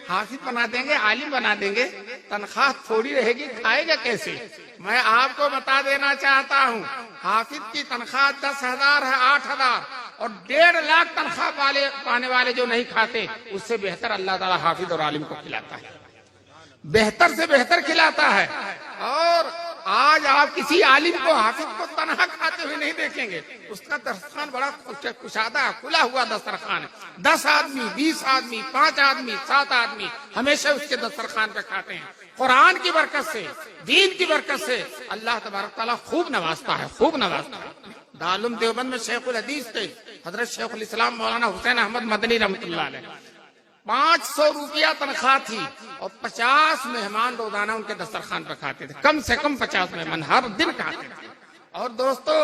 حافظ بنا دیں گے، عالم بنا دیں گے، تنخواہ تھوڑی رہے گی، کھائے گا کیسے؟ میں آپ کو بتا دینا چاہتا ہوں، حافظ کی تنخواہ 10,000 ہے، 8,000 اور 1.5 لاکھ تنخواہ پانے والے جو نہیں کھاتے، اس سے بہتر اللہ تعالیٰ حافظ اور عالم کو کھلاتا ہے، بہتر سے بہتر کھلاتا ہے۔ اور آج آپ کسی عالم کو، حافظ کو تنہا کھاتے ہوئے نہیں دیکھیں گے، اس کا دسترخوان بڑا کشادہ کھلا ہوا دسترخوان ہے، 10 آدمی، 20 آدمی، 5 آدمی، 7 آدمی ہمیشہ اس کے دسترخوان پہ کھاتے ہیں۔ قرآن کی برکت سے، دین کی برکت سے اللہ تبارک تعالیٰ خوب نوازتا ہے، خوب نوازتا ہے۔ دارالعلوم دیوبند میں شیخ الحدیث تھے حضرت شیخ الاسلام مولانا حسین احمد مدنی رحمۃ اللہ علیہ، 500 روپیہ تنخواہ تھی اور 50 مہمان روزانہ ان کے دسترخوان پر کھاتے تھے، کم سے کم 50 مہمان ہر دن کھاتے تھے۔ اور دوستو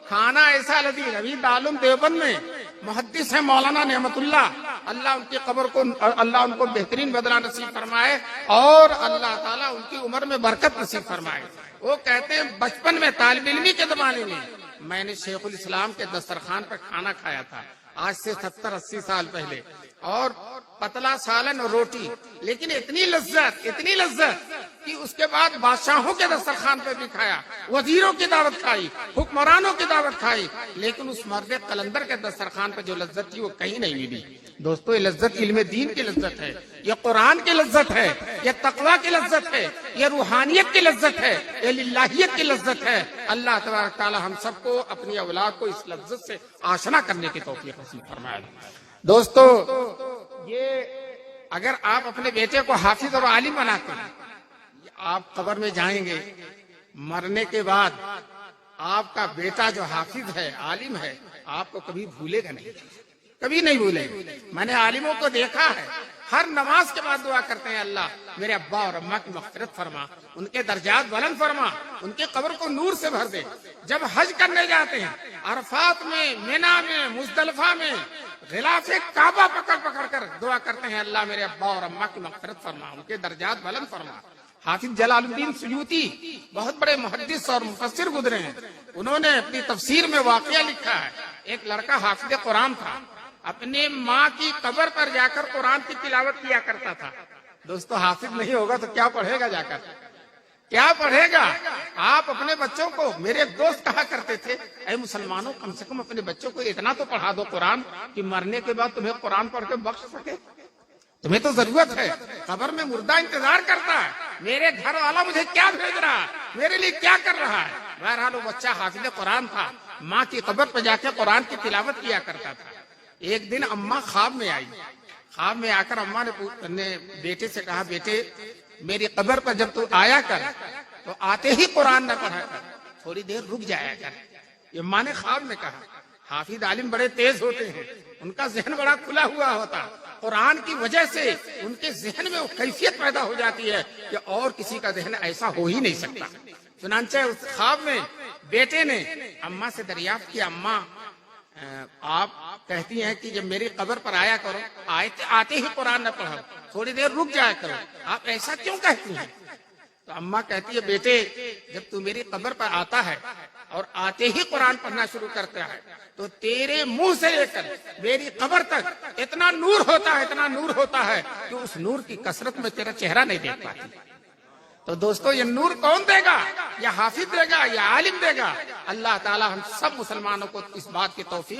کھانا ایسا لذیذ، ابھی دارالعلوم دیوبند میں محدث ہیں مولانا نعمت اللہ، اللہ ان کی قبر کو، اللہ ان کو بہترین بدلہ نصیب فرمائے اور اللہ تعالیٰ ان کی عمر میں برکت نصیب فرمائے۔ وہ کہتے ہیں بچپن میں طالب علمی کے زمانے میں نے شیخ الاسلام کے دسترخوان پر کھانا کھایا تھا، آج سے 70-80 سال پہلے، اور پتلا سالن اور روٹی، لیکن اتنی لذت کہ اس کے بعد بادشاہوں کے دسترخوان پہ بھی کھایا، وزیروں کی دعوت کھائی، حکمرانوں کی دعوت کھائی، لیکن اس مرد قلندر کے دسترخوان پہ جو لذت تھی وہ کہیں نہیں ملی۔ دوستو یہ لذت علم دین کی لذت ہے، یہ قرآن کی لذت ہے، یہ تقویٰ کی لذت ہے، یہ روحانیت کی لذت ہے، یہ للہیت کی لذت ہے۔ اللہ تبارک تعالی ہم سب کو، اپنی اولاد کو اس لذت سے آشنا کرنے کی توفیق نصیب فرمائے۔ دوستو یہ اگر آپ اپنے بیٹے کو حافظ اور عالم بناتے ہیں، آپ قبر میں جائیں گے، مرنے کے بعد آپ کا بیٹا جو حافظ ہے، عالم ہے، آپ کو کبھی بھولے گا نہیں، کبھی نہیں بھولے گا۔ میں نے عالموں کو دیکھا ہے، ہر نماز کے بعد دعا کرتے ہیں، اللہ میرے ابا اور اماں کی مغفرت فرما، ان کے درجات بلند فرما، ان کی قبر کو نور سے بھر دے۔ جب حج کرنے جاتے ہیں، عرفات میں، مینا میں، مزدلفہ میں غلاف کعبہ پکڑ کر دعا کرتے ہیں، اللہ میرے ابا اور اماں کی مغفرت فرما، ان کے درجات بلند فرما۔ حافظ جلال الدین سیوطی بہت بڑے محدث اور مفسر گزرے ہیں، انہوں نے اپنی تفسیر میں واقعہ لکھا ہے، ایک لڑکا حافظ قرآن تھا، اپنے ماں کی قبر پر جا کر قرآن کی تلاوت کیا کرتا تھا۔ دوستو حافظ نہیں ہوگا تو کیا پڑھے گا جا کر، کیا پڑھے گا؟ آپ اپنے بچوں کو، میرے ایک دوست کہا کرتے تھے، اے مسلمانوں کم سے کم اپنے بچوں کو اتنا تو پڑھا دو قرآن کہ مرنے کے بعد تمہیں قرآن پڑھ کے بخش سکے، تمہیں تو ضرورت ہے، قبر میں مردہ انتظار کرتا ہے، میرے گھر والا مجھے کیا بھیج رہا ہے، میرے لیے کیا کر رہا ہے۔ بہرحال وہ بچہ حافظ قرآن تھا، ماں کی قبر پہ جا کے قرآن کی تلاوت کیا کرتا تھا۔ ایک دن اماں خواب میں آئی، خواب میں آ کر اماں نے بیٹے سے کہا، بیٹے میری قبر پر جب تو آیا کر تو آتے ہی قرآن نہ پڑھا کر، تھوڑی دیر رک جایا کر۔ یہ ماں نے خواب میں کہا۔ حافظ عالم بڑے تیز ہوتے ہیں، ان کا ذہن بڑا کھلا ہوا ہوتا، قرآن کی وجہ سے ان کے ذہن میں وہ کیفیت پیدا ہو جاتی ہے کہ اور کسی کا ذہن ایسا ہو ہی نہیں سکتا۔ چنانچہ اس خواب میں بیٹے نے اماں سے دریافت کیا، اماں آپ کہتی ہیں کہ جب میری قبر پر آیا کرو، آتے ہی قرآن نہ پڑھو، تھوڑی دیر رک جایا کرو، آپ ایسا کیوں کہتی ہیں؟ تو اماں کہتی ہے، بیٹے جب تو میری قبر پر آتا ہے اور آتے ہی قرآن پڑھنا شروع کرتا ہے تو تیرے منہ سے لے کر میری قبر تک اتنا نور ہوتا ہے، اتنا نور ہوتا ہے کہ اس نور کی کثرت میں تیرا چہرہ نہیں دیکھ پاتی۔ تو دوستو یہ نور کون دے گا؟ یا حافظ دے گا یا عالم دے گا؟ اللہ تعالی ہم سب مسلمانوں کو اس بات کی توفیق